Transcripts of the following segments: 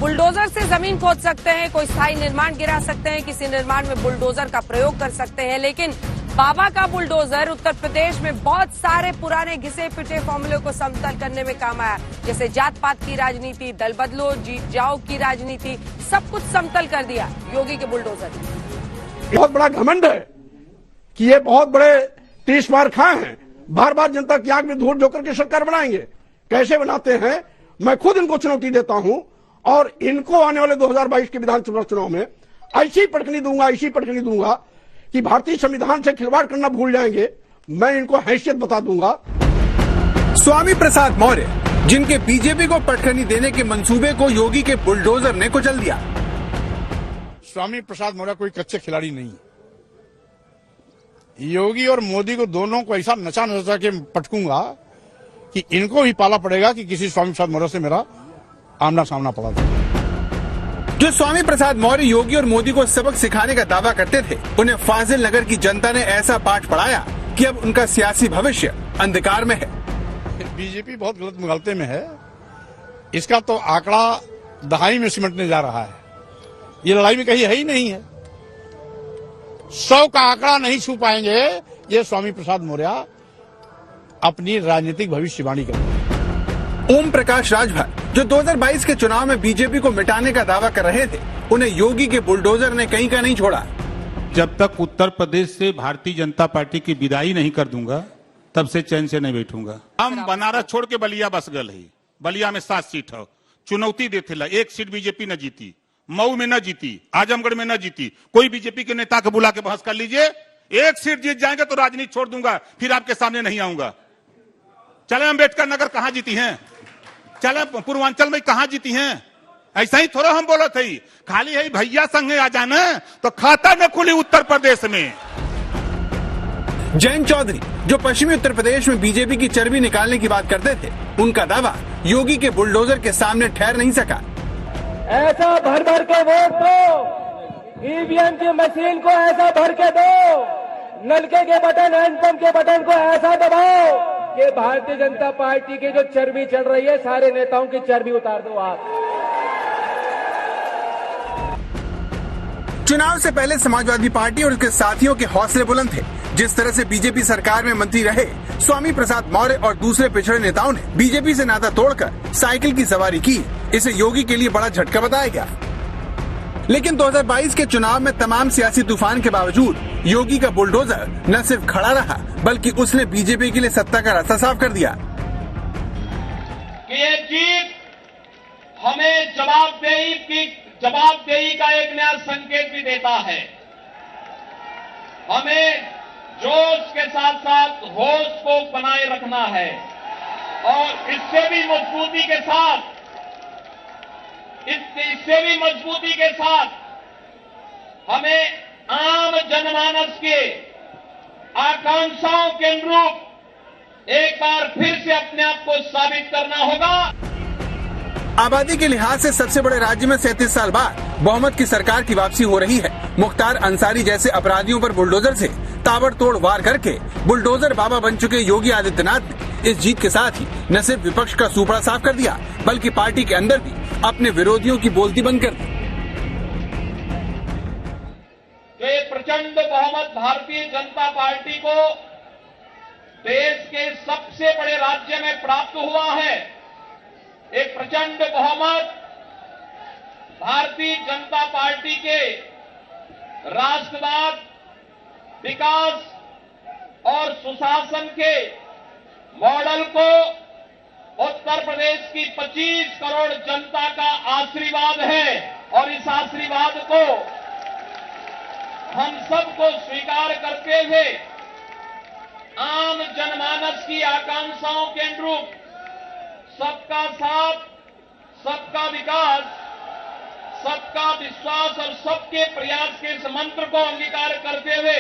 Bulldozer से जमीन खोद सकते हैं, कोई स्थायी निर्माण गिरा सकते हैं, किसी निर्माण में बुलडोजर का प्रयोग कर सकते हैं, लेकिन बाबा का बुलडोजर उत्तर प्रदेश में बहुत सारे पुराने घिसे पिटे फॉर्मूले को समतल करने में काम आया। जैसे जात पात की राजनीति, दल बदलो जीत जाओ की राजनीति, सब कुछ समतल कर दिया योगी के बुलडोजर ने। बहुत बड़ा घमंड है कि ये बहुत बड़े 30 बार खाए हैं, बार बार जनता की आंख में धूल झोंक करके सरकार बनाएंगे। कैसे बनाते हैं, मैं खुद इनको चुनौती देता हूं और इनको आने वाले 2022 के विधानसभा चुनाव में ऐसी पटकनी दूंगा कि भारतीय संविधान से खिलवाड़ करना भूल जाएंगे। मैं इनको हैसियत बता दूंगा। स्वामी प्रसाद मौर्य, जिनके बीजेपी को पटखनी देने के मंसूबे को योगी के बुलडोजर ने कुचल दिया। स्वामी प्रसाद मौर्य कोई कच्चे खिलाड़ी नहीं। योगी और मोदी को दोनों को ऐसा नचा नचा के पटकूंगा कि इनको भी पाला पड़ेगा कि किसी स्वामी प्रसाद मौर्य से मेरा आमना सामना पड़ा था। जो स्वामी प्रसाद मौर्य योगी और मोदी को सबक सिखाने का दावा करते थे, उन्हें फाजिल नगर की जनता ने ऐसा पाठ पढ़ाया कि अब उनका सियासी भविष्य अंधकार में है। बीजेपी बहुत गलत मुगालते में है। इसका तो आंकड़ा दहाई में सिमटने जा रहा है। ये लड़ाई में कहीं है ही नहीं है। 100 का आंकड़ा नहीं छू पाएंगे ये स्वामी प्रसाद मौर्य अपनी राजनीतिक भविष्यवाणी कर। ओम प्रकाश राजभर, जो 2022 के चुनाव में बीजेपी को मिटाने का दावा कर रहे थे, उन्हें योगी के बुलडोजर ने कहीं का नहीं छोड़ा। जब तक उत्तर प्रदेश से भारतीय जनता पार्टी की विदाई नहीं कर दूंगा, तब से चैन से नहीं बैठूंगा। हम बनारस छोड़ के बलिया बस गल ही। बलिया में 7 सीट है। चुनौती देते ला, 1 सीट बीजेपी न जीती, मऊ में न जीती, आजमगढ़ में न जीती। कोई बीजेपी के नेता को बुला के बहस कर लीजिए, 1 सीट जीत जाएंगे तो राजनीति छोड़ दूंगा, फिर आपके सामने नहीं आऊंगा। चले अम्बेडकर नगर कहां जीती हैं, चले पूर्वांचल में कहां जीती हैं। ऐसा ही थोड़ा हम बोला थे, खाली है भैया संगे आ जाना तो खाता न खुली उत्तर प्रदेश में। जयंत चौधरी, जो पश्चिमी उत्तर प्रदेश में बीजेपी की चर्बी निकालने की बात करते थे, उनका दावा योगी के बुलडोजर के सामने ठहर नहीं सका। ऐसा भर भर के वोट दो, ईवीएम की मशीन को ऐसा भर के दो, नलके के बटन, हैंडपंप के बटन को ऐसा दबाओ कि भारतीय जनता पार्टी की जो चर्बी चढ़ रही है, सारे नेताओं की चर्बी उतार दो आप। चुनाव से पहले समाजवादी पार्टी और उसके साथियों के हौसले बुलंद थे। जिस तरह से बीजेपी सरकार में मंत्री रहे स्वामी प्रसाद मौर्य और दूसरे पिछड़े नेताओं ने बीजेपी से नाता तोड़कर साइकिल की सवारी की, इसे योगी के लिए बड़ा झटका बताया गया। लेकिन 2022 के चुनाव में तमाम सियासी तूफान के बावजूद योगी का बुलडोजर न सिर्फ खड़ा रहा, बल्कि उसने बीजेपी के लिए सत्ता का रास्ता साफ कर दिया। ये जीत हमें जवाबदेही का एक नया संकेत भी देता है। हमें जोश के साथ साथ होश को बनाए रखना है और इससे भी मजबूती के साथ हमें आम जनमानस के आकांक्षाओं के अनुरूप एक बार फिर से अपने आप को साबित करना होगा। आबादी के लिहाज से सबसे बड़े राज्य में 37 साल बाद बहुमत की सरकार की वापसी हो रही है। मुख्तार अंसारी जैसे अपराधियों पर बुलडोजर से ताबड़तोड़ वार करके बुलडोजर बाबा बन चुके योगी आदित्यनाथ ने इस जीत के साथ ही न सिर्फ विपक्ष का सूपड़ा साफ कर दिया, बल्कि पार्टी के अंदर भी अपने विरोधियों की बोलती बंद कर दी। जो ये प्रचंड बहुमत भारतीय जनता पार्टी को देश के सबसे बड़े राज्य में प्राप्त हुआ है, एक प्रचंड बहुमत भारतीय जनता पार्टी के राष्ट्रवाद, विकास और सुशासन के मॉडल को उत्तर प्रदेश की 25 करोड़ जनता का आशीर्वाद है और इस आशीर्वाद को हम सबको स्वीकार करते हुए आम जनमानस की आकांक्षाओं के अनुरूप सबका साथ, सबका विकास, सबका विश्वास और सबके प्रयास के इस मंत्र को अंगीकार करते हुए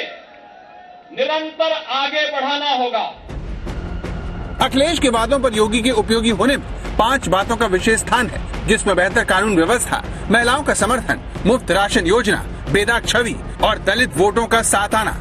निरंतर आगे बढ़ाना होगा। अखिलेश के वादों पर योगी के उपयोगी होने में 5 बातों का विशेष स्थान है, जिसमें बेहतर कानून व्यवस्था, महिलाओं का समर्थन, मुफ्त राशन योजना, बेदाग छवि और दलित वोटों का साथ आना।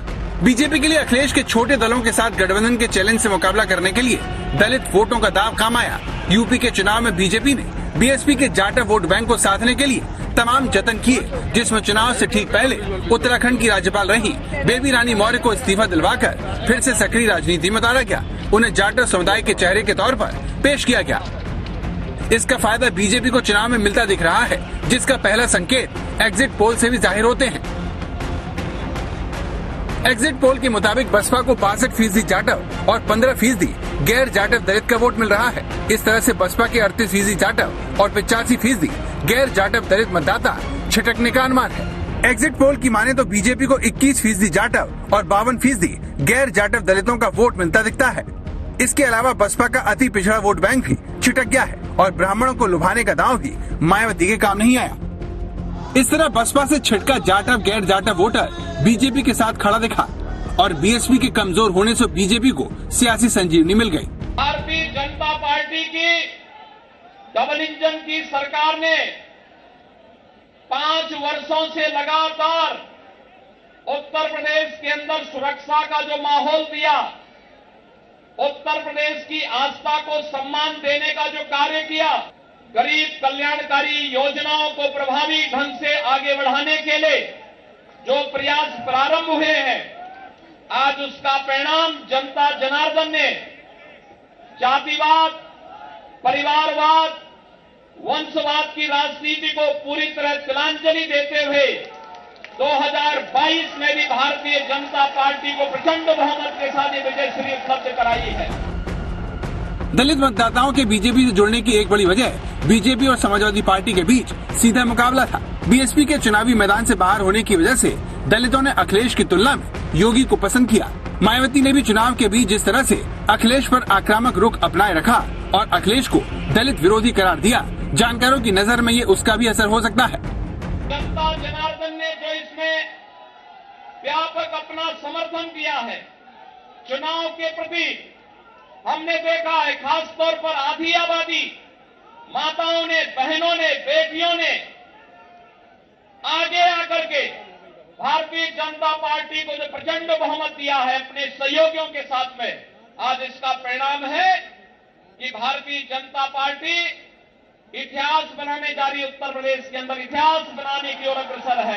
बीजेपी के लिए अखिलेश के छोटे दलों के साथ गठबंधन के चैलेंज से मुकाबला करने के लिए दलित वोटों का दाव काम आया। यूपी के चुनाव में बीजेपी ने बीएसपी के जाटा वोट बैंक को साधने के लिए तमाम जतन किए, जिसमें चुनाव से ठीक पहले उत्तराखंड की राज्यपाल रही बेबी रानी मौर्य को इस्तीफा दिलवाकर फिर से सक्रिय राजनीति में उतारा गया। उन्हें जाटा समुदाय के चेहरे के तौर पर पेश किया गया। इसका फायदा बीजेपी को चुनाव में मिलता दिख रहा है, जिसका पहला संकेत एग्जिट पोल से भी जाहिर होते हैं। एग्जिट पोल के मुताबिक बसपा को 62% जाटव और 15% गैर जाटव दलित का वोट मिल रहा है। इस तरह से बसपा के 38% जाटव और 85% गैर जाटव दलित मतदाता छिटकने का अनुमान है। एग्जिट पोल की माने तो बीजेपी को 21% जाटव और 52% गैर जाटव दलितों का वोट मिलता दिखता है। इसके अलावा बसपा का अति पिछड़ा वोट बैंक भी छिटक गया है और ब्राह्मणों को लुभाने का दांव भी मायावती के काम नहीं आया। इस तरह बसपा से छिटका जाटव गैर जाटव वोटर बीजेपी के साथ खड़ा दिखा और बीएसपी के कमजोर होने से बीजेपी को सियासी संजीवनी मिल गई। भारतीय जनता पार्टी की डबल इंजन की सरकार ने 5 वर्षों से लगातार उत्तर प्रदेश के अंदर सुरक्षा का जो माहौल दिया, उत्तर प्रदेश की आस्था को सम्मान देने का जो कार्य किया, गरीब कल्याणकारी योजनाओं को प्रभावी ढंग से आगे बढ़ाने के लिए जो प्रयास प्रारंभ हुए हैं, आज उसका परिणाम जनता जनार्दन ने जातिवाद, परिवारवाद, वंशवाद की राजनीति को पूरी तरह तिलांजलि देते हुए 2022 में भी भारतीय जनता पार्टी को प्रचंड बहुमत के साथ विजय श्री उपलब्ध कराई है। दलित मतदाताओं के बीजेपी से जुड़ने की एक बड़ी वजह बीजेपी और समाजवादी पार्टी के बीच सीधा मुकाबला था। बीएसपी के चुनावी मैदान से बाहर होने की वजह से दलितों ने अखिलेश की तुलना में योगी को पसंद किया। मायावती ने भी चुनाव के बीच जिस तरह से अखिलेश पर आक्रामक रुख अपनाए रखा और अखिलेश को दलित विरोधी करार दिया, जानकारों की नजर में ये उसका भी असर हो सकता है। जनता जनार्दन ने जो इसमें व्यापक अपना समर्थन दिया है चुनाव के प्रति, हमने देखा है खास तौर पर आधी आबादी माताओं ने, बहनों ने, बेटियों ने आगे आकर के भारतीय जनता पार्टी को जो प्रचंड बहुमत दिया है अपने सहयोगियों के साथ में, आज इसका परिणाम है कि भारतीय जनता पार्टी इतिहास बनाने जा रही, उत्तर प्रदेश के अंदर इतिहास बनाने की ओर अग्रसर है।